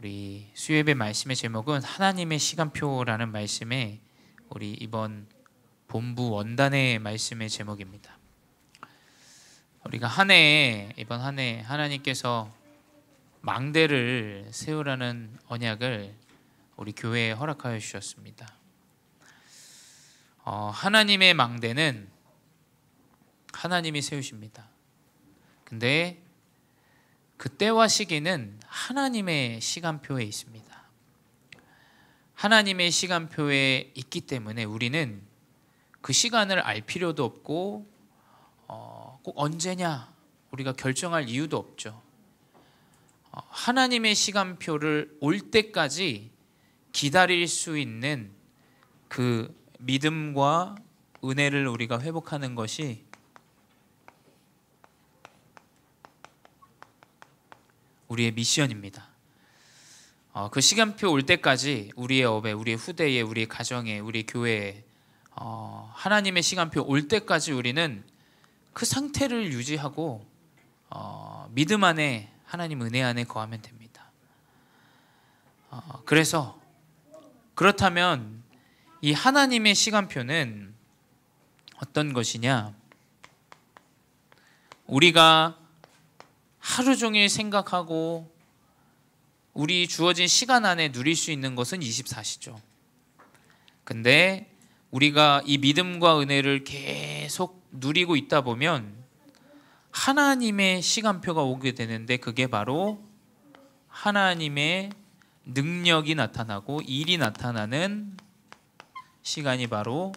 우리 수요예배 말씀의 제목은 하나님의 시간표라는 말씀에 우리 이번 본부 원단의 말씀의 제목입니다. 우리가 이번 한 해 하나님께서 망대를 세우라는 언약을 우리 교회에 허락하여 주셨습니다. 하나님의 망대는 하나님이 세우십니다. 근데 그 때와 시기는 하나님의 시간표에 있습니다. 하나님의 시간표에 있기 때문에 우리는 그 시간을 알 필요도 없고 꼭 언제냐 우리가 결정할 이유도 없죠. 하나님의 시간표를 올 때까지 기다릴 수 있는 그 믿음과 은혜를 우리가 회복하는 것이 우리의 미션입니다. 그 시간표 올 때까지 우리의 업에, 우리의 후대에, 우리의 가정에, 우리 교회에 하나님의 시간표 올 때까지 우리는 그 상태를 유지하고 믿음 안에 하나님 은혜 안에 거하면 됩니다. 그렇다면 이 하나님의 시간표는 어떤 것이냐? 우리가 하루 종일 생각하고 우리 주어진 시간 안에 누릴 수 있는 것은 24시죠. 근데 우리가 이 믿음과 은혜를 계속 누리고 있다 보면 하나님의 시간표가 오게 되는데 그게 바로 하나님의 능력이 나타나고 일이 나타나는 시간이 바로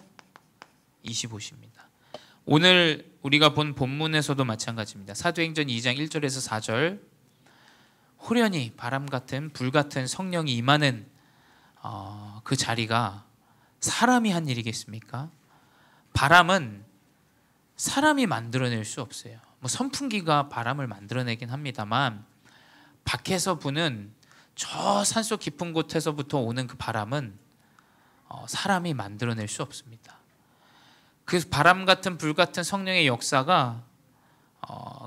25시입니다. 오늘 우리가 본 본문에서도 마찬가지입니다. 사도행전 2장 1절에서 4절 호련히 바람 같은 불 같은 성령이 임하는 그 자리가 사람이 한 일이겠습니까? 바람은 사람이 만들어낼 수 없어요. 선풍기가 바람을 만들어내긴 합니다만 밖에서 부는 저 산속 깊은 곳에서부터 오는 그 바람은 사람이 만들어낼 수 없습니다. 그 바람 같은 불 같은 성령의 역사가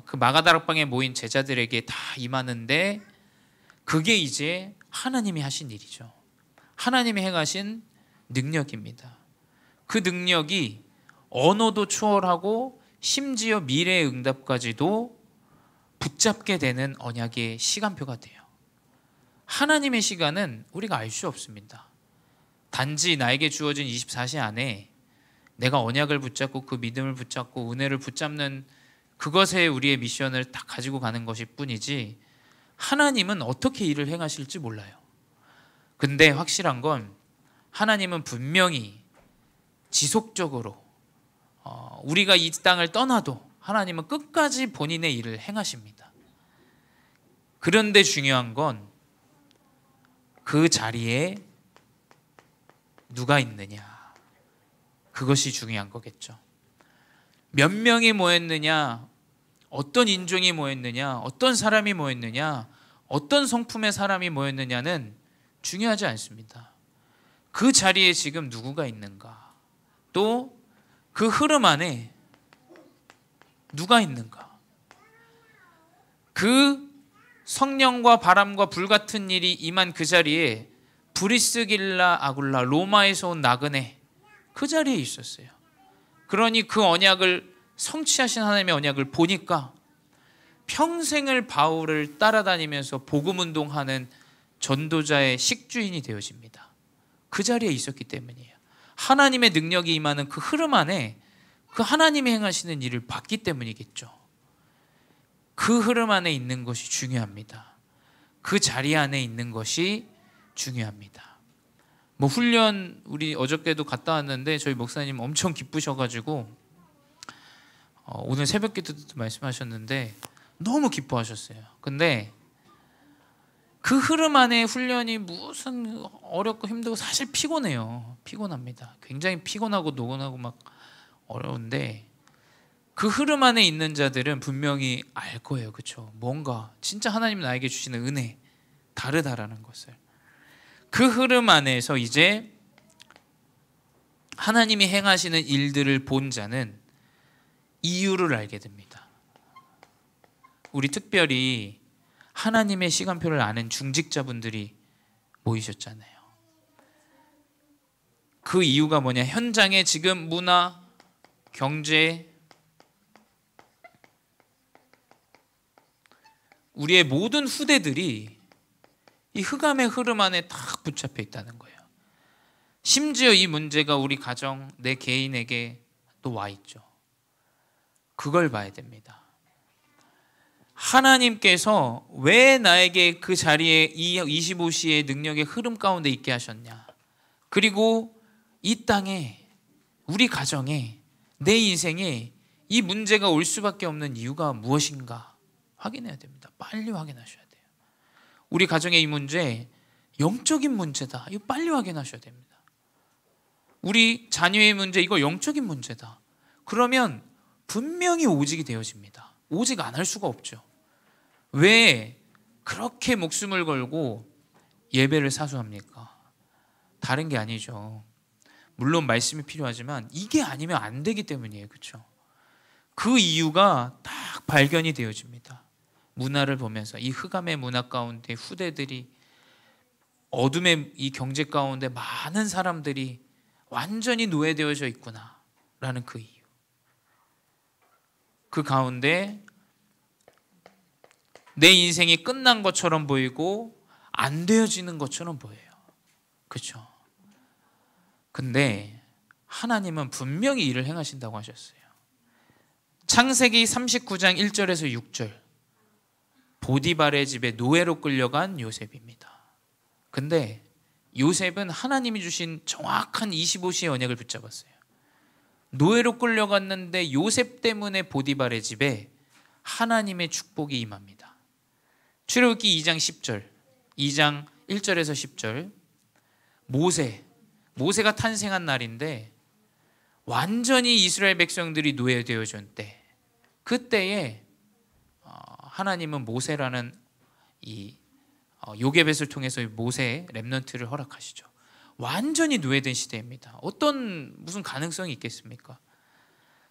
그 마가다락방에 모인 제자들에게 다 임하는데 그게 이제 하나님이 하신 일이죠. 하나님이 행하신 능력입니다. 그 능력이 언어도 초월하고 심지어 미래의 응답까지도 붙잡게 되는 언약의 시간표가 돼요. 하나님의 시간은 우리가 알 수 없습니다. 단지 나에게 주어진 24시 안에 내가 언약을 붙잡고 그 믿음을 붙잡고 은혜를 붙잡는 그것에 우리의 미션을 딱 가지고 가는 것일 뿐이지 하나님은 어떻게 일을 행하실지 몰라요. 근데 확실한 건 하나님은 분명히 지속적으로 우리가 이 땅을 떠나도 하나님은 끝까지 본인의 일을 행하십니다. 그런데 중요한 건 그 자리에 누가 있느냐, 그것이 중요한 거겠죠. 몇 명이 모였느냐, 어떤 인종이 모였느냐, 어떤 사람이 모였느냐, 어떤 성품의 사람이 모였느냐는 중요하지 않습니다. 그 자리에 지금 누구가 있는가, 또 그 흐름 안에 누가 있는가. 그 성령과 바람과 불 같은 일이 임한 그 자리에 브리스길라 아굴라, 로마에서 온 나그네 그 자리에 있었어요. 그러니 그 언약을 성취하신 하나님의 언약을 보니까 평생을 바울을 따라다니면서 복음운동하는 전도자의 식주인이 되어집니다. 그 자리에 있었기 때문이에요. 하나님의 능력이 임하는 그 흐름 안에 그 하나님이 행하시는 일을 봤기 때문이겠죠. 그 흐름 안에 있는 것이 중요합니다. 그 자리 안에 있는 것이 중요합니다. 훈련 우리 어저께도 갔다 왔는데 저희 목사님 엄청 기쁘셔가지고 오늘 새벽 기도 때도 말씀하셨는데 너무 기뻐하셨어요. 근데 그 흐름 안에 훈련이 무슨 어렵고 힘들고 사실 피곤해요. 피곤합니다. 굉장히 피곤하고 노곤하고 막 어려운데 그 흐름 안에 있는 자들은 분명히 알 거예요. 그렇죠? 뭔가 진짜 하나님 나에게 주시는 은혜 다르다라는 것을. 그 흐름 안에서 이제 하나님이 행하시는 일들을 본 자는 이유를 알게 됩니다. 우리 특별히 하나님의 시간표를 아는 중직자분들이 모이셨잖아요. 그 이유가 뭐냐? 현장에 지금 문화, 경제, 우리의 모든 후대들이 이 흑암의 흐름 안에 딱 붙잡혀 있다는 거예요. 심지어 이 문제가 우리 가정, 내 개인에게 또 와 있죠. 그걸 봐야 됩니다. 하나님께서 왜 나에게 그 자리에 이 25시의 능력의 흐름 가운데 있게 하셨냐? 그리고 이 땅에, 우리 가정에, 내 인생에 이 문제가 올 수밖에 없는 이유가 무엇인가 확인해야 됩니다. 빨리 확인하셔야 돼요. 우리 가정의 이 문제 영적인 문제다. 이거 빨리 확인하셔야 됩니다. 우리 자녀의 문제, 이거 영적인 문제다. 그러면 분명히 오직이 되어집니다. 오직 안 할 수가 없죠. 왜 그렇게 목숨을 걸고 예배를 사수합니까? 다른 게 아니죠. 물론 말씀이 필요하지만 이게 아니면 안 되기 때문이에요. 그렇죠? 그 이유가 딱 발견이 되어집니다. 문화를 보면서 이 흑암의 문화 가운데 후대들이, 어둠의 이 경제 가운데 많은 사람들이 완전히 노예되어져 있구나 라는 그 이유. 그 가운데 내 인생이 끝난 것처럼 보이고 안 되어지는 것처럼 보여요. 그렇죠? 근데 하나님은 분명히 일을 행하신다고 하셨어요. 창세기 39장 1절에서 6절, 보디발의 집에 노예로 끌려간 요셉입니다. 근데 요셉은 하나님이 주신 정확한 25시의 언약을 붙잡았어요. 노예로 끌려갔는데 요셉 때문에 보디발의 집에 하나님의 축복이 임합니다. 출애굽기 2장 10절, 2장 1절에서 10절, 모세가 탄생한 날인데 완전히 이스라엘 백성들이 노예되어진 때, 그때에 하나님은 모세라는 이 요게벳을 통해서 모세의 렘넌트를 허락하시죠. 완전히 노예된 시대입니다. 무슨 가능성이 있겠습니까?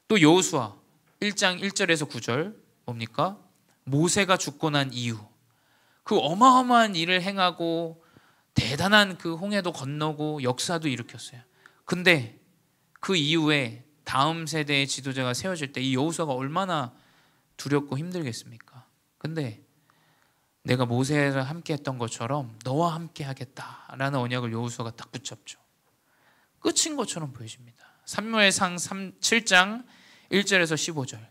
또 여호수아 1장 1절에서 9절 뭡니까? 모세가 죽고 난 이후 그 어마어마한 일을 행하고 대단한 그 홍해도 건너고 역사도 일으켰어요. 근데 그 이후에 다음 세대의 지도자가 세워질 때 이 여호수아가 얼마나 두렵고 힘들겠습니까? 근데 내가 모세랑 함께 했던 것처럼 너와 함께 하겠다라는 언약을 여호수아가 딱 붙잡죠. 끝인 것처럼 보여집니다. 사무엘상 7장 1절에서 15절,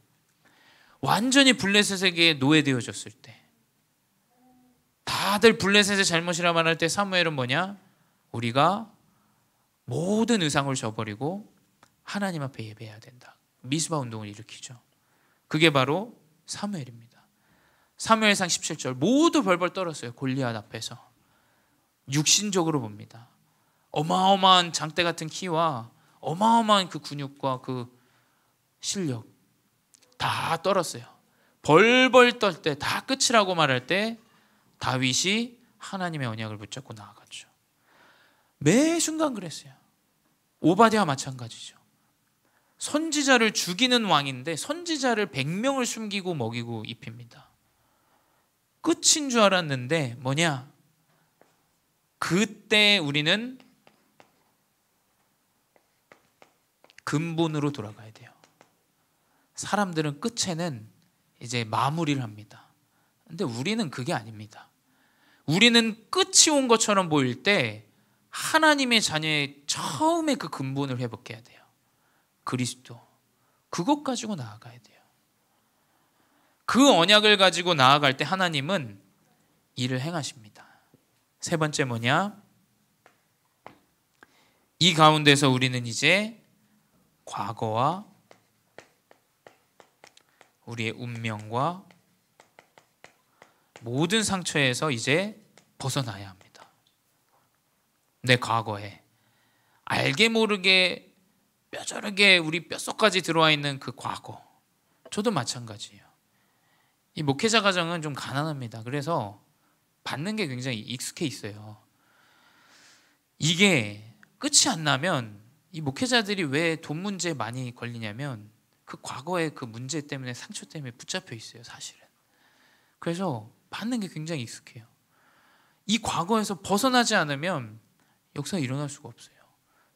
완전히 블레셋에게 노예되어졌을 때, 다들 블레셋의 잘못이라 말할 때 사무엘은 뭐냐? 우리가 모든 의상을 저버리고 하나님 앞에 예배해야 된다. 미스바 운동을 일으키죠. 그게 바로 사무엘입니다. 사무엘상 17절, 모두 벌벌 떨었어요. 골리앗 앞에서. 육신적으로 봅니다. 어마어마한 장대 같은 키와 어마어마한 그 근육과 그 실력 다 떨었어요. 벌벌 떨 때, 다 끝이라고 말할 때 다윗이 하나님의 언약을 붙잡고 나아갔죠. 매 순간 그랬어요. 오바댜와 마찬가지죠. 선지자를 죽이는 왕인데 선지자를 100명을 숨기고 먹이고 입힙니다. 끝인 줄 알았는데 뭐냐? 그때 우리는 근본으로 돌아가야 돼요. 사람들은 끝에는 이제 마무리를 합니다. 근데 우리는 그게 아닙니다. 우리는 끝이 온 것처럼 보일 때 하나님의 자녀의 처음에 그 근본을 회복해야 돼요. 그리스도. 그것 가지고 나아가야 돼요. 그 언약을 가지고 나아갈 때 하나님은 일을 행하십니다. 세 번째 뭐냐? 이 가운데서 우리는 이제 과거와 우리의 운명과 모든 상처에서 이제 벗어나야 합니다. 내 과거에 알게 모르게 뼈저르게 우리 뼛속까지 들어와 있는 그 과거, 저도 마찬가지예요. 이 목회자 가정은 좀 가난합니다. 그래서 받는 게 굉장히 익숙해 있어요. 이게 끝이 안 나면 이 목회자들이 왜 돈 문제에 많이 걸리냐면 그 과거의 그 문제 때문에, 상처 때문에 붙잡혀 있어요, 사실은. 그래서 받는 게 굉장히 익숙해요. 이 과거에서 벗어나지 않으면 역사가 일어날 수가 없어요.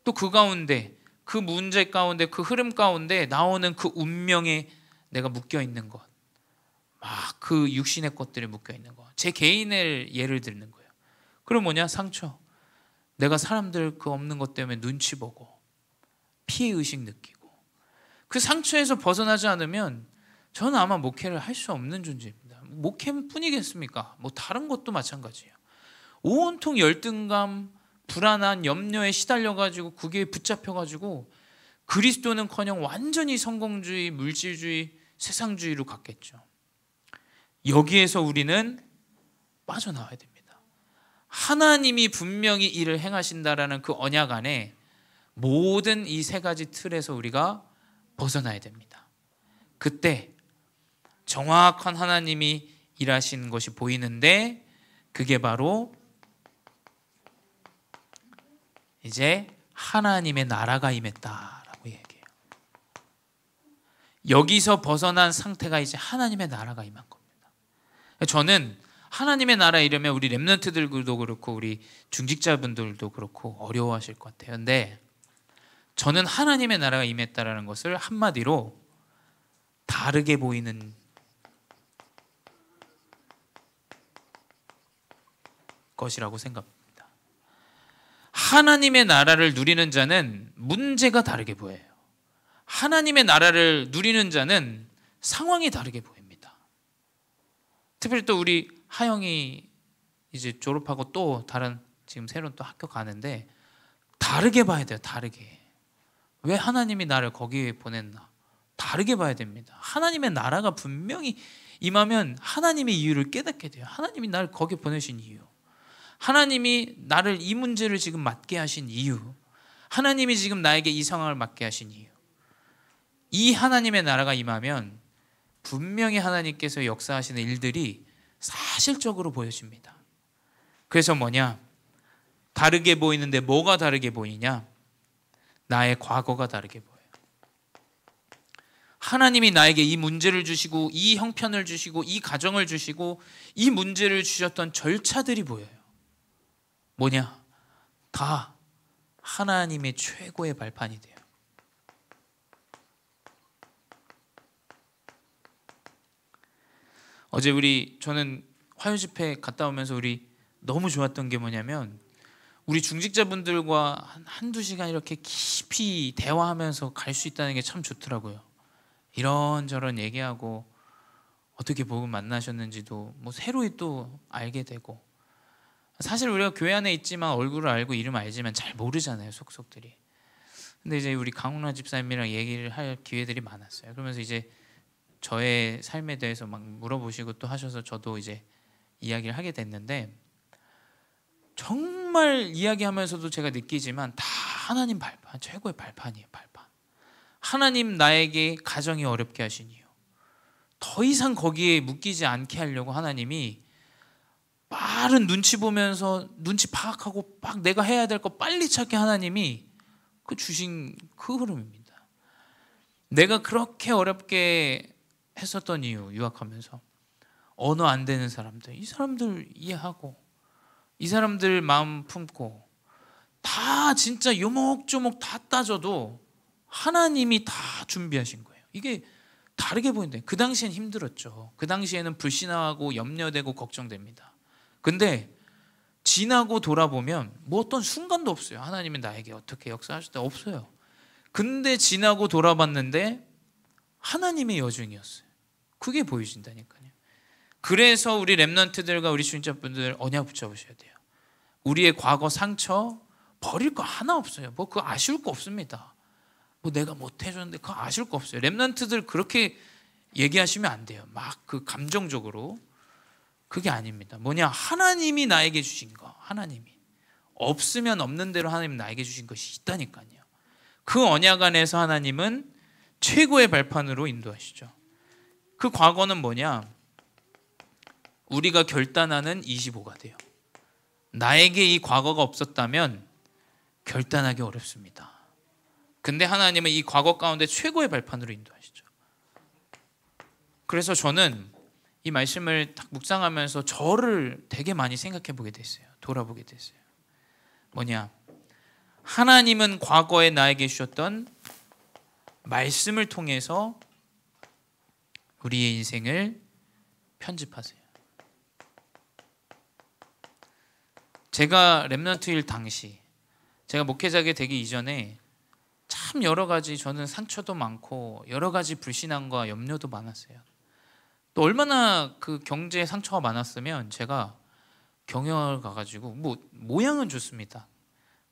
또 그 가운데, 그 문제 가운데, 그 흐름 가운데 나오는 그 운명에 내가 묶여 있는 것, 막 그 육신의 것들에 묶여 있는 것, 제 개인을 예를 드는 거예요. 그럼 뭐냐? 상처. 내가 사람들 그 없는 것 때문에 눈치 보고 피해의식 느끼고, 그 상처에서 벗어나지 않으면 저는 아마 목회를 할 수 없는 존재입니다. 목회뿐이겠습니까? 뭐 다른 것도 마찬가지예요. 온통 열등감, 불안한 염려에 시달려가지고 그게 붙잡혀가지고 그리스도는커녕 완전히 성공주의, 물질주의, 세상주의로 갔겠죠. 여기에서 우리는 빠져나와야 됩니다. 하나님이 분명히 일을 행하신다라는 그 언약 안에 모든 이 세 가지 틀에서 우리가 벗어나야 됩니다. 그때 정확한 하나님이 일하시는 것이 보이는데, 그게 바로 이제 하나님의 나라가 임했다라고 얘기해요. 여기서 벗어난 상태가 이제 하나님의 나라가 임한 겁니다. 저는 하나님의 나라 이러면 우리 렘넌트들도 그렇고 우리 중직자분들도 그렇고 어려워하실 것 같아요. 근데 저는 하나님의 나라가 임했다라는 것을 한마디로 다르게 보이는 것이라고 생각합니다. 하나님의 나라를 누리는 자는 문제가 다르게 보여요. 하나님의 나라를 누리는 자는 상황이 다르게 보입니다. 특별히 또 우리 하영이 이제 졸업하고 또 다른 지금 새로운 또 학교 가는데 다르게 봐야 돼요. 다르게. 왜 하나님이 나를 거기에 보냈나? 다르게 봐야 됩니다. 하나님의 나라가 분명히 임하면 하나님의 이유를 깨닫게 돼요. 하나님이 나를 거기에 보내신 이유, 하나님이 나를 이 문제를 지금 맡게 하신 이유, 하나님이 지금 나에게 이 상황을 맡게 하신 이유, 이 하나님의 나라가 임하면 분명히 하나님께서 역사하시는 일들이 사실적으로 보여집니다. 그래서 뭐냐? 다르게 보이는데 뭐가 다르게 보이냐? 나의 과거가 다르게 보여요. 하나님이 나에게 이 문제를 주시고 이 형편을 주시고 이 가정을 주시고 이 문제를 주셨던 절차들이 보여요. 뭐냐? 다 하나님의 최고의 발판이 돼요. 어제 저는 화요 집회 갔다 오면서 우리 너무 좋았던 게 뭐냐면, 우리 중직자분들과 한두 시간 이렇게 깊이 대화하면서 갈 수 있다는 게 참 좋더라고요. 이런저런 얘기하고 어떻게 복음 만나셨는지도 뭐 새로이 또 알게 되고, 사실 우리가 교회 안에 있지만 얼굴을 알고 이름 알지만 잘 모르잖아요, 속속들이. 근데 이제 우리 강훈아 집사님이랑 얘기를 할 기회들이 많았어요. 그러면서 이제 저의 삶에 대해서 막 물어보시고 또 하셔서 저도 이제 이야기를 하게 됐는데, 정말 이야기하면서도 제가 느끼지만 다 하나님 발판, 최고의 발판이에요. 발판. 하나님 나에게 가정이 어렵게 하신 이유, 더 이상 거기에 묶이지 않게 하려고 하나님이 빠른 눈치 보면서 눈치 파악하고 막 내가 해야 될 거 빨리 찾게 하나님이 그 주신 그 흐름입니다. 내가 그렇게 어렵게 했었던 이유, 유학하면서 언어 안 되는 사람들, 이 사람들 이해하고 이 사람들 마음 품고 다 진짜 요목조목 다 따져도 하나님이 다 준비하신 거예요. 이게 다르게 보이는데, 그 당시엔 힘들었죠. 그 당시에는 불신하고 염려되고 걱정됩니다. 근데 지나고 돌아보면 뭐 어떤 순간도 없어요. 하나님이 나에게 어떻게 역사하실 때 없어요. 근데 지나고 돌아봤는데 하나님의 여정이었어요. 그게 보여진다니까요. 그래서 우리 렘넌트들과 우리 주인자분들 언약 붙잡으셔야 돼요. 우리의 과거 상처 버릴 거 하나 없어요. 뭐 그거 아쉬울 거 없습니다. 뭐 내가 못 해줬는데 그거 아쉬울 거 없어요. 렘넌트들 그렇게 얘기하시면 안 돼요. 막 그 감정적으로. 그게 아닙니다. 뭐냐? 하나님이 나에게 주신 거, 하나님이 없으면 없는 대로 하나님 나에게 주신 것이 있다니까요. 그 언약 안에서 하나님은 최고의 발판으로 인도하시죠. 그 과거는 뭐냐? 우리가 결단하는 25가 돼요. 나에게 이 과거가 없었다면 결단하기 어렵습니다. 근데 하나님은 이 과거 가운데 최고의 발판으로 인도하시죠. 그래서 저는 이 말씀을 딱 묵상하면서 저를 되게 많이 생각해 보게 됐어요. 돌아보게 됐어요. 뭐냐? 하나님은 과거에 나에게 주셨던 말씀을 통해서 우리의 인생을 편집하세요. 제가 렘넌트일 당시, 제가 목회자가 되기 이전에 참 여러 가지 저는 상처도 많고 여러 가지 불신앙과 염려도 많았어요. 또 얼마나 그 경제에 상처가 많았으면 제가 경영을 가가지고 모양은 좋습니다.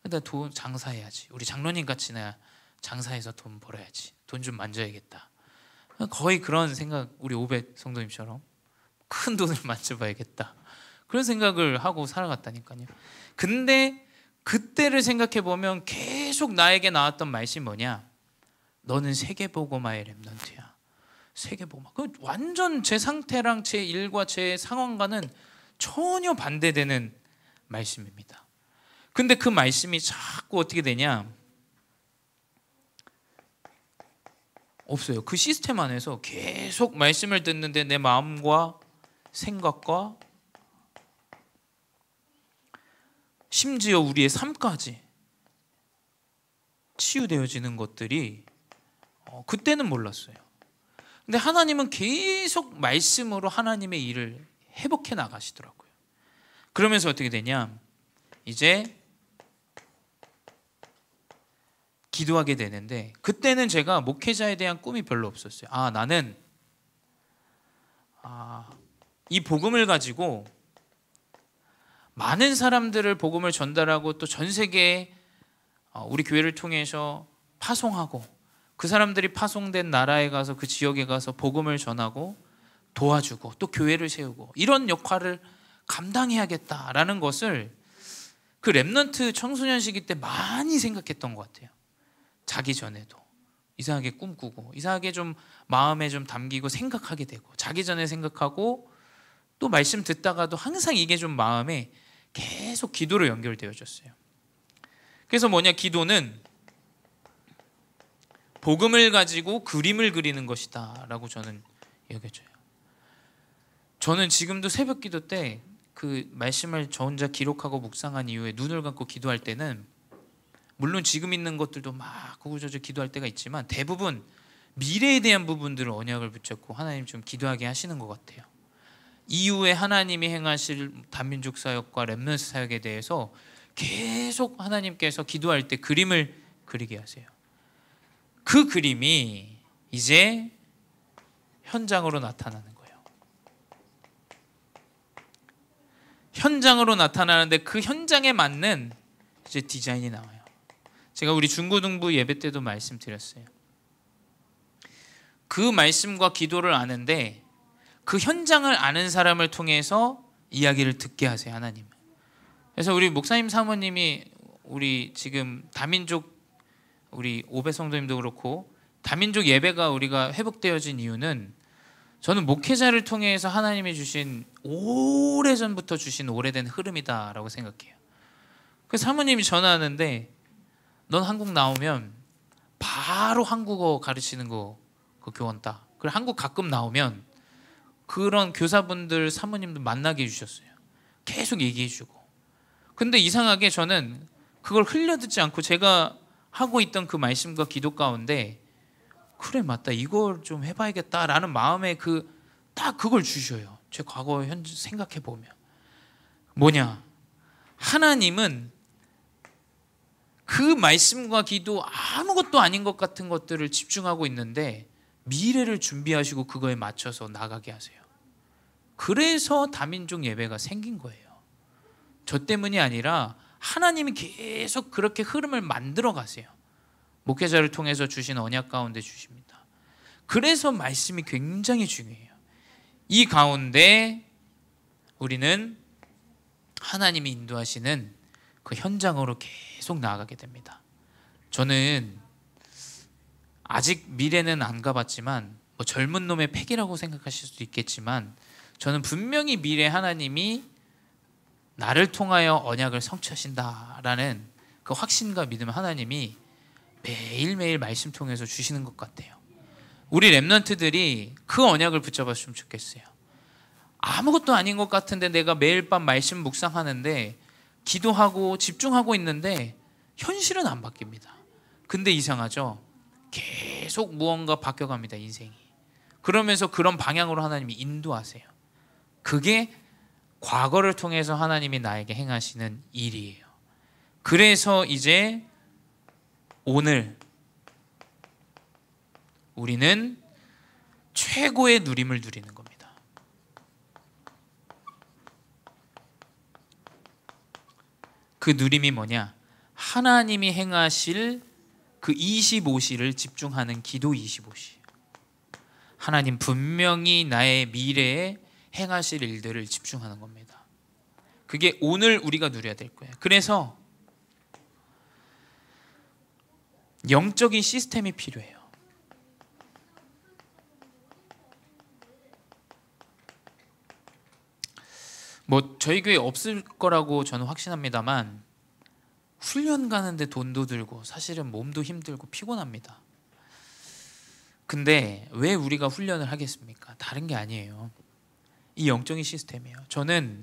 근데 돈 장사해야지. 우리 장로님 같이 나 장사해서 돈 벌어야지. 돈 좀 만져야겠다. 거의 그런 생각, 우리 오벳 성도님처럼 큰 돈을 만져봐야겠다. 그런 생각을 하고 살아갔다니까요. 근데 그때를 생각해 보면 계속 나에게 나왔던 말씀이 뭐냐? 너는 세계복음화의 렘넌트야. 세계복음화. 그 완전 제 상태랑 제 일과 제 상황과는 전혀 반대되는 말씀입니다. 근데 그 말씀이 자꾸 어떻게 되냐? 없어요. 그 시스템 안에서 계속 말씀을 듣는데 내 마음과 생각과 심지어 우리의 삶까지 치유되어지는 것들이 그때는 몰랐어요. 근데 하나님은 계속 말씀으로 하나님의 일을 회복해 나가시더라고요. 그러면서 어떻게 되냐? 이제 기도하게 되는데, 그때는 제가 목회자에 대한 꿈이 별로 없었어요. 나는 이 복음을 가지고 많은 사람들을 복음을 전달하고 또 전 세계에 우리 교회를 통해서 파송하고, 그 사람들이 파송된 나라에 가서 그 지역에 가서 복음을 전하고 도와주고 또 교회를 세우고 이런 역할을 감당해야겠다라는 것을 그 렘넌트 청소년 시기 때 많이 생각했던 것 같아요. 자기 전에도 이상하게 꿈꾸고 이상하게 좀 마음에 좀 담기고 생각하게 되고, 자기 전에 생각하고 또 말씀 듣다가도 항상 이게 좀 마음에 계속 기도로 연결되어졌어요. 그래서 뭐냐? 기도는 복음을 가지고 그림을 그리는 것이다 라고 저는 여겨져요. 저는 지금도 새벽 기도 때 그 말씀을 저 혼자 기록하고 묵상한 이후에 눈을 감고 기도할 때는, 물론 지금 있는 것들도 막 구구절절 기도할 때가 있지만 대부분 미래에 대한 부분들을 언약을 붙잡고 하나님 좀 기도하게 하시는 것 같아요. 이후에 하나님이 행하실 단민족 사역과 렘넌트 사역에 대해서 계속 하나님께서 기도할 때 그림을 그리게 하세요. 그 그림이 이제 현장으로 나타나는 거예요. 현장으로 나타나는데 그 현장에 맞는 이제 디자인이 나와요. 제가 우리 중고등부 예배 때도 말씀드렸어요. 그 말씀과 기도를 아는데 그 현장을 아는 사람을 통해서 이야기를 듣게 하세요, 하나님은. 그래서 우리 목사님 사모님이 우리 지금 다민족, 우리 오배 성도님도 그렇고 다민족 예배가 우리가 회복되어진 이유는, 저는 목회자를 통해서 하나님이 주신, 오래전부터 주신 오래된 흐름이다라고 생각해요. 그 사모님이 전화하는데 넌 한국 나오면 바로 한국어 가르치는 거 그 교원 따. 그리고 한국 가끔 나오면 그런 교사분들 사모님들 만나게 해주셨어요. 계속 얘기해주고. 근데 이상하게 저는 그걸 흘려듣지 않고 제가 하고 있던 그 말씀과 기도 가운데, 그래 맞다 이걸 좀 해봐야겠다라는 마음에 딱 그걸 주셔요. 제 과거 현재 생각해 보면 뭐냐? 하나님은 그 말씀과 기도 아무것도 아닌 것 같은 것들을 집중하고 있는데 미래를 준비하시고 그거에 맞춰서 나가게 하세요. 그래서 다민족 예배가 생긴 거예요. 저 때문이 아니라 하나님이 계속 그렇게 흐름을 만들어 가세요. 목회자를 통해서 주신 언약 가운데 주십니다. 그래서 말씀이 굉장히 중요해요. 이 가운데 우리는 하나님이 인도하시는 그 현장으로 계속 나아가게 됩니다. 저는 아직 미래는 안 가봤지만 젊은 놈의 패기라고 생각하실 수도 있겠지만, 저는 분명히 미래 하나님이 나를 통하여 언약을 성취하신다라는 그 확신과 믿음, 하나님이 매일매일 말씀 통해서 주시는 것 같아요. 우리 렘넌트들이 그 언약을 붙잡았으면 좋겠어요. 아무것도 아닌 것 같은데 내가 매일 밤 말씀 묵상하는데 기도하고 집중하고 있는데 현실은 안 바뀝니다. 근데 이상하죠? 계속 무언가 바뀌어갑니다, 인생이. 그러면서 그런 방향으로 하나님이 인도하세요. 그게 과거를 통해서 하나님이 나에게 행하시는 일이에요. 그래서 이제 오늘 우리는 최고의 누림을 누리는 겁니다. 그 누림이 뭐냐? 하나님이 행하실 그 25시를 집중하는 기도 25시. 하나님 분명히 나의 미래에 행하실 일들을 집중하는 겁니다. 그게 오늘 우리가 누려야 될 거예요. 그래서 영적인 시스템이 필요해요. 뭐 저희 교회 없을 거라고 저는 확신합니다만 훈련 가는데 돈도 들고 사실은 몸도 힘들고 피곤합니다. 근데 왜 우리가 훈련을 하겠습니까? 다른 게 아니에요. 이 영적인 시스템이에요. 저는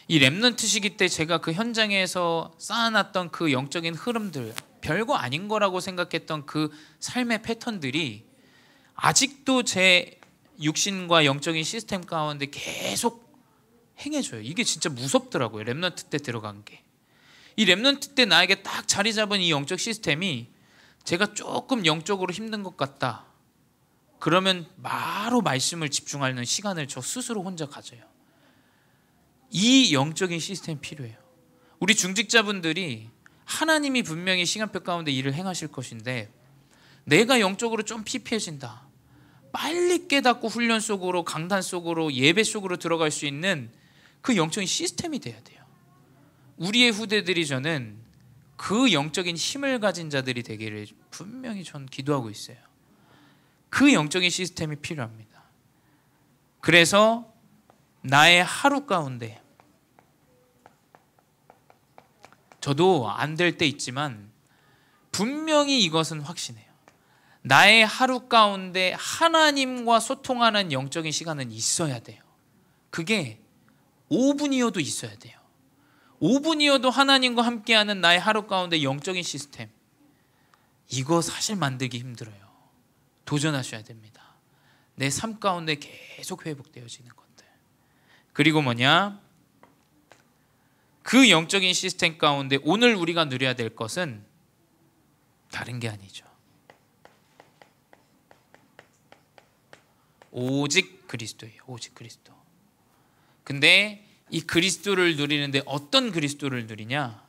이 렘넌트 시기 때 제가 그 현장에서 쌓아놨던 그 영적인 흐름들, 별거 아닌 거라고 생각했던 그 삶의 패턴들이 아직도 제 육신과 영적인 시스템 가운데 계속 행해져요. 이게 진짜 무섭더라고요. 렘넌트 때 들어간 게. 이 렘넌트 때 나에게 딱 자리 잡은 이 영적 시스템이 제가 조금 영적으로 힘든 것 같다. 그러면 바로 말씀을 집중하는 시간을 저 스스로 혼자 가져요. 이 영적인 시스템이 필요해요. 우리 중직자분들이 하나님이 분명히 시간표 가운데 일을 행하실 것인데 내가 영적으로 좀 피폐해진다. 빨리 깨닫고 훈련 속으로, 강단 속으로, 예배 속으로 들어갈 수 있는 그 영적인 시스템이 돼야 돼요. 우리의 후대들이 저는 그 영적인 힘을 가진 자들이 되기를 분명히 전 기도하고 있어요. 그 영적인 시스템이 필요합니다. 그래서 나의 하루 가운데 저도 안 될 때 있지만 분명히 이것은 확신해요. 나의 하루 가운데 하나님과 소통하는 영적인 시간은 있어야 돼요. 그게 5분이어도 있어야 돼요. 5분이어도 하나님과 함께하는 나의 하루 가운데 영적인 시스템, 이거 사실 만들기 힘들어요. 도전하셔야 됩니다. 내 삶 가운데 계속 회복되어지는 것들. 그리고 뭐냐? 그 영적인 시스템 가운데 오늘 우리가 누려야 될 것은 다른 게 아니죠. 오직 그리스도예요. 오직 그리스도. 근데 이 그리스도를 누리는데 어떤 그리스도를 누리냐?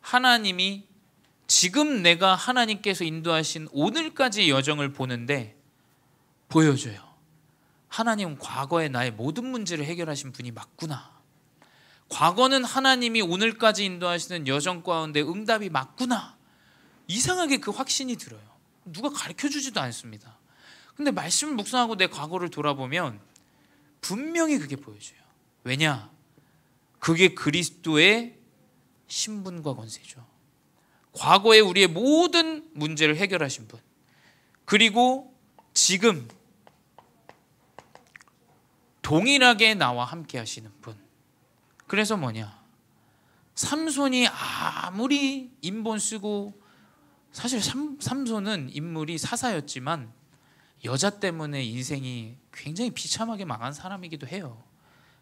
하나님이 지금 내가 하나님께서 인도하신 오늘까지의 여정을 보는데 보여줘요. 하나님은 과거에 나의 모든 문제를 해결하신 분이 맞구나. 과거는 하나님이 오늘까지 인도하시는 여정 가운데 응답이 맞구나. 이상하게 그 확신이 들어요. 누가 가르쳐주지도 않습니다. 근데 말씀을 묵상하고 내 과거를 돌아보면 분명히 그게 보여져요. 왜냐? 그게 그리스도의 신분과 권세죠. 과거에 우리의 모든 문제를 해결하신 분, 그리고 지금 동일하게 나와 함께 하시는 분. 그래서 뭐냐? 삼손이 아무리 인본 쓰고, 사실 삼손은 인물이 사사였지만 여자 때문에 인생이 굉장히 비참하게 망한 사람이기도 해요.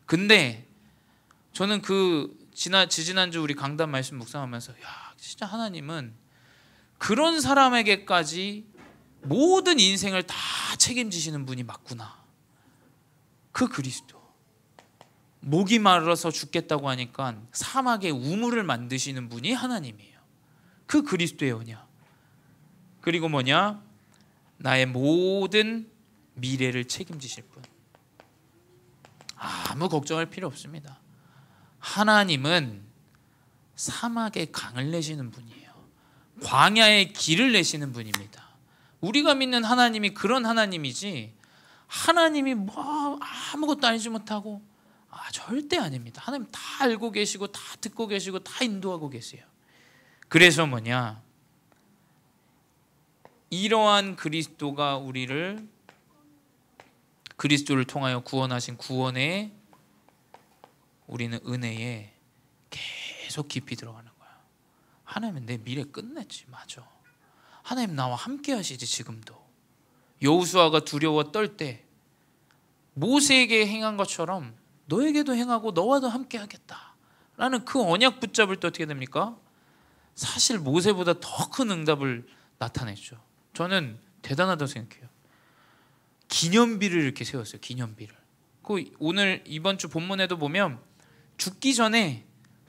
근데 저는 지지난주 우리 강단 말씀 묵상하면서 야, 진짜 하나님은 그런 사람에게까지 모든 인생을 다 책임지시는 분이 맞구나. 그 그리스도. 목이 마르서 죽겠다고 하니까 사막에 우물을 만드시는 분이 하나님이에요. 그 그리스도의 언약. 그리고 뭐냐? 나의 모든 미래를 책임지실 분. 아무 걱정할 필요 없습니다. 하나님은 사막에 강을 내시는 분이에요. 광야에 길을 내시는 분입니다. 우리가 믿는 하나님이 그런 하나님이지, 하나님이 뭐 아무것도 알지 못하고, 절대 아닙니다. 하나님 다 알고 계시고 다 듣고 계시고 다 인도하고 계세요. 그래서 뭐냐? 이러한 그리스도가 우리를 그리스도를 통하여 구원하신 구원의 우리는 은혜에 계속 깊이 들어가는 거야. 하나님은 내 미래 끝냈지. 맞아. 하나님 나와 함께 하시지. 지금도 여호수아가 두려워 떨 때 모세에게 행한 것처럼 너에게도 행하고 너와도 함께 하겠다 라는 그 언약 붙잡을 때 어떻게 됩니까? 사실 모세보다 더 큰 응답을 나타냈죠. 저는 대단하다고 생각해요. 기념비를 이렇게 세웠어요. 기념비를. 오늘 이번 주 본문에도 보면 죽기 전에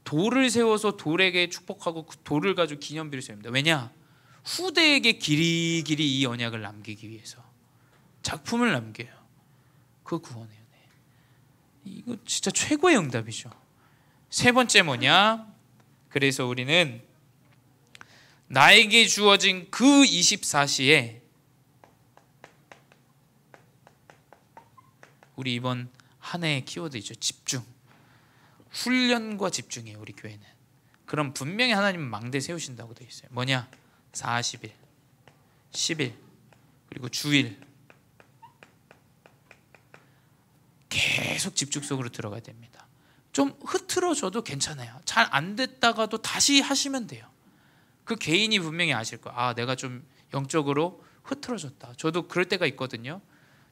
돌을 세워서 돌에게 축복하고 그 돌을 가지고 기념비를 세웁니다. 왜냐? 후대에게 길이길이 이 언약을 남기기 위해서 작품을 남겨요. 그 구원의 은혜. 이거 진짜 최고의 응답이죠. 세 번째 뭐냐? 그래서 우리는 나에게 주어진 그 24시에 우리 이번 한 해의 키워드이죠. 집중. 훈련과 집중이에요. 우리 교회는. 그럼 분명히 하나님은 망대 세우신다고 되어 있어요. 뭐냐? 40일, 10일, 그리고 주일. 계속 집중 속으로 들어가야 됩니다. 좀 흐트러져도 괜찮아요. 잘 안 됐다가도 다시 하시면 돼요. 그 개인이 분명히 아실 거예요. 아, 내가 좀 영적으로 흐트러졌다. 저도 그럴 때가 있거든요.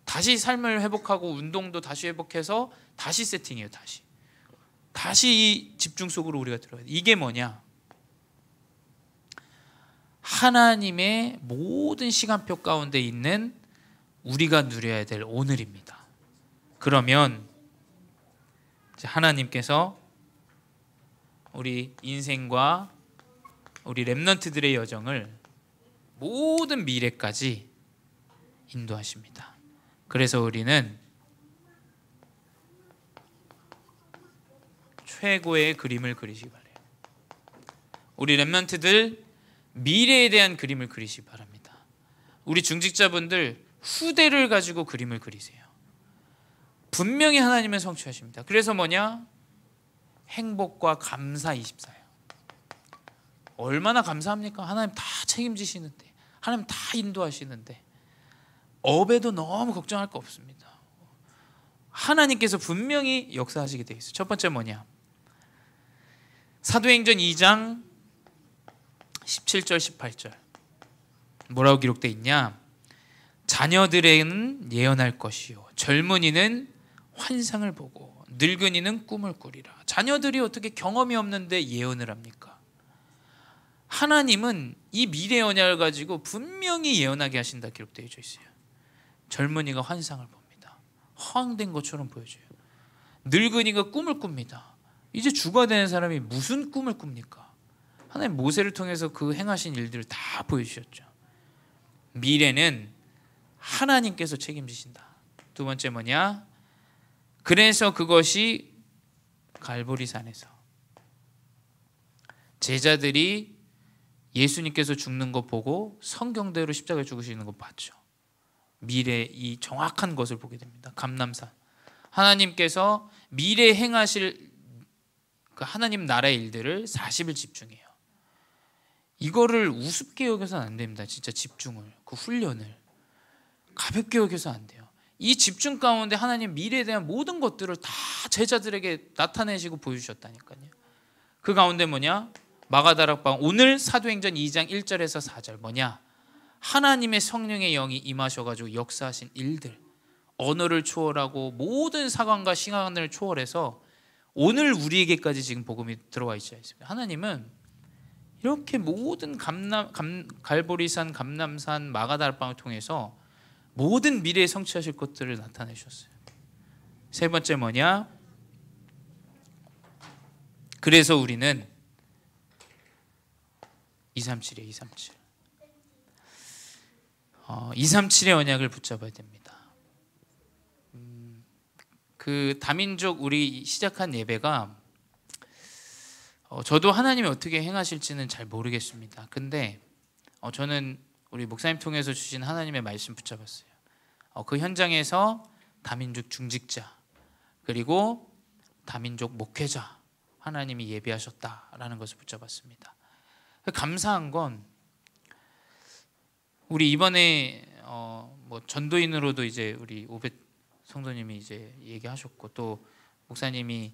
다시 삶을 회복하고 운동도 다시 회복해서 다시 세팅해요. 다시 이 집중 속으로 우리가 들어가야 돼. 이게 뭐냐? 하나님의 모든 시간표 가운데 있는 우리가 누려야 될 오늘입니다. 그러면 하나님께서 우리 인생과 우리 렘넌트들의 여정을 모든 미래까지 인도하십니다. 그래서 우리는 최고의 그림을 그리시기 바래요. 우리 렘넌트들 미래에 대한 그림을 그리시기 바랍니다. 우리 중직자분들 후대를 가지고 그림을 그리세요. 분명히 하나님은 성취하십니다. 그래서 뭐냐? 행복과 감사 24예요. 얼마나 감사합니까? 하나님 다 책임지시는데, 하나님 다 인도하시는데 업에도 너무 걱정할 거 없습니다. 하나님께서 분명히 역사하시게 되어 있어요. 첫 번째 뭐냐? 사도행전 2장 17절 18절 뭐라고 기록되어 있냐? 자녀들에게는 예언할 것이요 젊은이는 환상을 보고 늙은이는 꿈을 꾸리라. 자녀들이 어떻게 경험이 없는데 예언을 합니까? 하나님은 이 미래 언약을 가지고 분명히 예언하게 하신다 기록되어 있어요. 젊은이가 환상을 봅니다. 허황된 것처럼 보여져요. 늙은이가 꿈을 꿉니다. 이제 주가 되는 사람이 무슨 꿈을 꿉니까? 하나님 모세를 통해서 그 행하신 일들을 다 보여주셨죠. 미래는 하나님께서 책임지신다. 두 번째 뭐냐? 그래서 그것이 갈보리산에서 제자들이 예수님께서 죽는 거 보고 성경대로 십자가에 죽으시는 거 봤죠. 미래 이 정확한 것을 보게 됩니다. 감람산. 하나님께서 미래 행하실 그 하나님 나라의 일들을 40일 집중해요. 이거를 우습게 여겨서는 안 됩니다. 진짜 집중을, 그 훈련을 가볍게 여겨서 안 돼요. 이 집중 가운데 하나님 미래에 대한 모든 것들을 다 제자들에게 나타내시고 보여주셨다니까요. 그 가운데 뭐냐? 마가다락방 오늘 사도행전 2장 1절에서 4절 뭐냐? 하나님의 성령의 영이 임하셔가지고 역사하신 일들, 언어를 초월하고 모든 사관과 시간을 초월해서 오늘 우리에게까지 지금 복음이 들어와 있지 않습니까? 하나님은 이렇게 모든 갈보리산, 감람산, 마가다락방을 통해서 모든 미래에 성취하실 것들을 나타내셨어요. 세 번째 뭐냐? 그래서 우리는 237이에요. 237. 237의 언약을 붙잡아야 됩니다. 그 다민족 우리 시작한 예배가 저도 하나님이 어떻게 행하실지는 잘 모르겠습니다. 근데 저는 우리 목사님 통해서 주신 하나님의 말씀 붙잡았어요. 그 현장에서 다민족 중직자 그리고 다민족 목회자 하나님이 예비하셨다라는 것을 붙잡았습니다. 감사한 건 우리 이번에 뭐 전도인으로도 이제 우리 성도님이 이제 얘기하셨고, 또 목사님이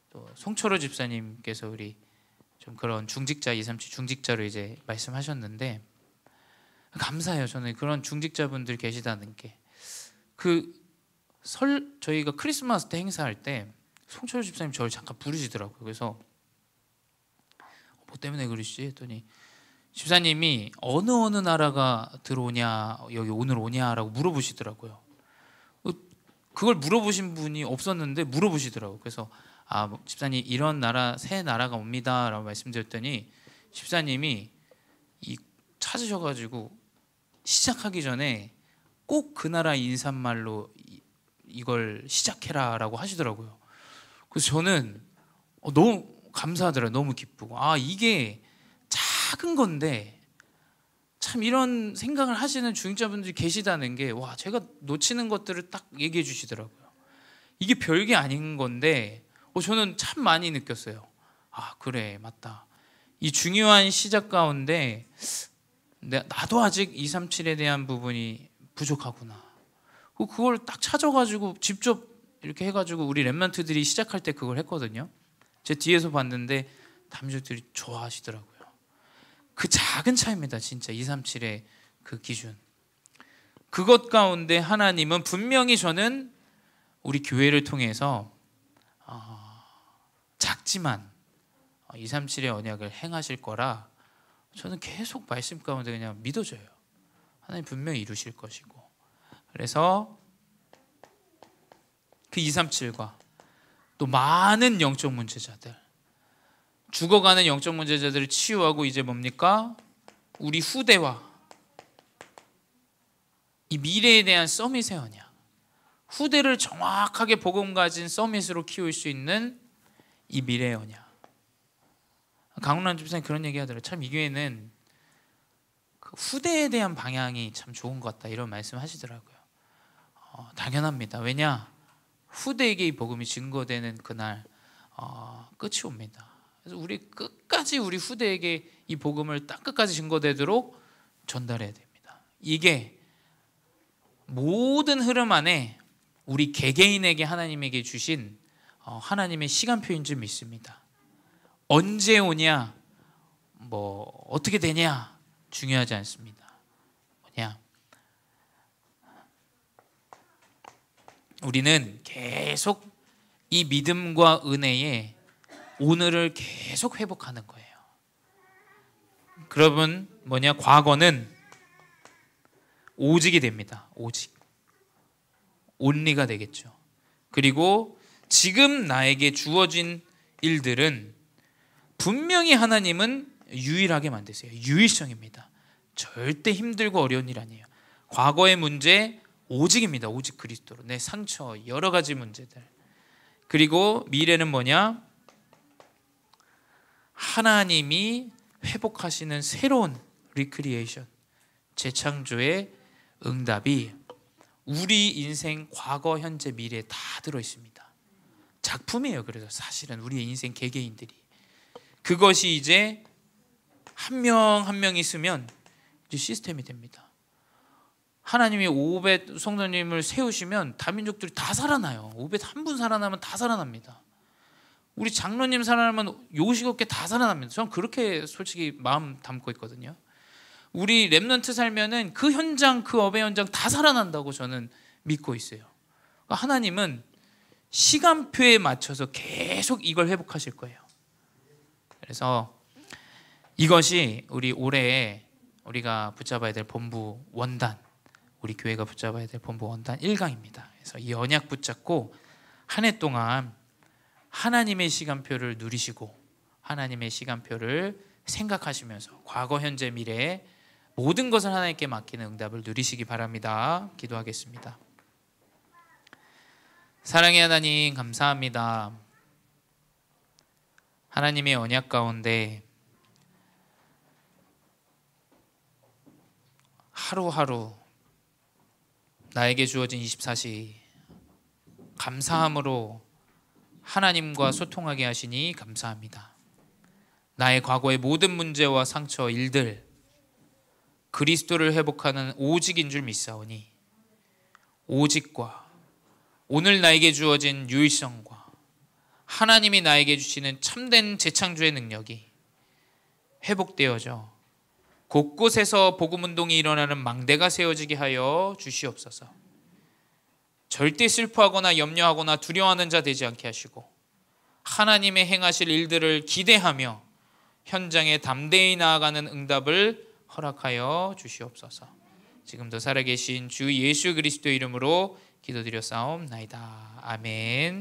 또 송철호 집사님께서 우리 좀 그런 중직자 237 중직자로 이제 말씀하셨는데, 감사해요. 저는 그런 중직자분들 계시다는 게. 저희가 크리스마스 때 행사할 때 송철호 집사님 저를 잠깐 부르시더라고요. 그래서 뭐 때문에 그러시지 했더니, 집사님이 어느 나라가 들어오냐, 여기 오늘 오냐라고 물어보시더라고요. 그걸 물어보신 분이 없었는데 물어보시더라고요. 그래서 집사님 이런 나라 새 나라가 옵니다라고 말씀드렸더니, 집사님이 찾으셔가지고 시작하기 전에 꼭 그 나라 인사말로 이걸 시작해라라고 하시더라고요. 그래서 저는 너무 감사하더라고요. 너무 기쁘고, 이게 작은 건데 참 이런 생각을 하시는 중직자분들이 계시다는 게, 와, 제가 놓치는 것들을 딱 얘기해 주시더라고요. 이게 별게 아닌 건데 저는 참 많이 느꼈어요. 그래, 맞다. 이 중요한 시작 가운데 나도 아직 237에 대한 부분이 부족하구나. 그걸 딱 찾아가지고 직접 이렇게 해가지고 우리 랩런트들이 시작할 때 그걸 했거든요. 제 뒤에서 봤는데 담임들이 좋아하시더라고요. 그 작은 차이입니다. 진짜 237의 그 기준. 그것 가운데 하나님은 분명히, 저는 우리 교회를 통해서 작지만 237의 언약을 행하실 거라 저는 계속 말씀 가운데 그냥 믿어져요. 하나님 분명히 이루실 것이고. 그래서 그 237과 또 많은 영적 문제자들, 죽어가는 영적 문제자들을 치유하고, 이제 뭡니까? 우리 후대와 이 미래에 대한 서밋의 언약, 후대를 정확하게 복음 가진 서밋으로 키울 수 있는 이 미래의 언약. 강훈란 집사님 그런 얘기 하더라고요. 참 이 교회는 그 후대에 대한 방향이 참 좋은 것 같다, 이런 말씀 하시더라고요. 당연합니다. 왜냐? 후대에게 이 복음이 증거되는 그날 끝이 옵니다. 그래서 우리 끝까지 우리 후대에게 이 복음을 딱 끝까지 증거되도록 전달해야 됩니다. 이게 모든 흐름 안에 우리 개개인에게 하나님에게 주신 하나님의 시간표인 줄 믿습니다. 언제 오냐, 뭐 어떻게 되냐 중요하지 않습니다. 뭐냐, 우리는 계속 이 믿음과 은혜에 오늘을 계속 회복하는 거예요. 그러면 뭐냐, 과거는 오직이 됩니다. 오직, 온리가 되겠죠. 그리고 지금 나에게 주어진 일들은 분명히 하나님은 유일하게 만드세요. 유일성입니다. 절대 힘들고 어려운 일 아니에요. 과거의 문제 오직입니다. 오직 그리스도로. 내 상처, 여러 가지 문제들. 그리고 미래는 뭐냐? 하나님이 회복하시는 새로운 리크리에이션, 재창조의 응답이 우리 인생 과거, 현재, 미래에 다 들어있습니다. 작품이에요. 그래서 사실은 우리의 인생 개개인들이, 그것이 이제 한 명 한 명 있으면 이제 시스템이 됩니다. 하나님이 500 성도님을 세우시면 다민족들이 다 살아나요. 501분 살아나면 다 살아납니다. 우리 장로님 살아나면 요식업계 다 살아납니다. 저는 그렇게 솔직히 마음 담고 있거든요. 우리 랩런트 살면은 그 현장, 그 업의 현장 다 살아난다고 저는 믿고 있어요. 하나님은 시간표에 맞춰서 계속 이걸 회복하실 거예요. 그래서 이것이 우리 올해 우리가 붙잡아야 될 본부 원단, 우리 교회가 붙잡아야 될 본부 원단 1강입니다. 그래서 이 언약 붙잡고 한 해 동안 하나님의 시간표를 누리시고 하나님의 시간표를 생각하시면서 과거, 현재, 미래에 모든 것을 하나님께 맡기는 응답을 누리시기 바랍니다. 기도하겠습니다. 사랑의 하나님, 감사합니다. 하나님의 언약 가운데 하루하루 나에게 주어진 24시 감사함으로 하나님과 소통하게 하시니 감사합니다. 나의 과거의 모든 문제와 상처, 일들, 그리스도를 회복하는 오직인 줄 믿사오니 오직과 오늘 나에게 주어진 유일성과 하나님이 나에게 주시는 참된 재창조의 능력이 회복되어져 곳곳에서 복음운동이 일어나는 망대가 세워지게 하여 주시옵소서. 절대 슬퍼하거나 염려하거나 두려워하는 자 되지 않게 하시고 하나님의 행하실 일들을 기대하며 현장에 담대히 나아가는 응답을 허락하여 주시옵소서. 지금도 살아계신 주 예수 그리스도의 이름으로 기도드려 싸움나이다. 아멘.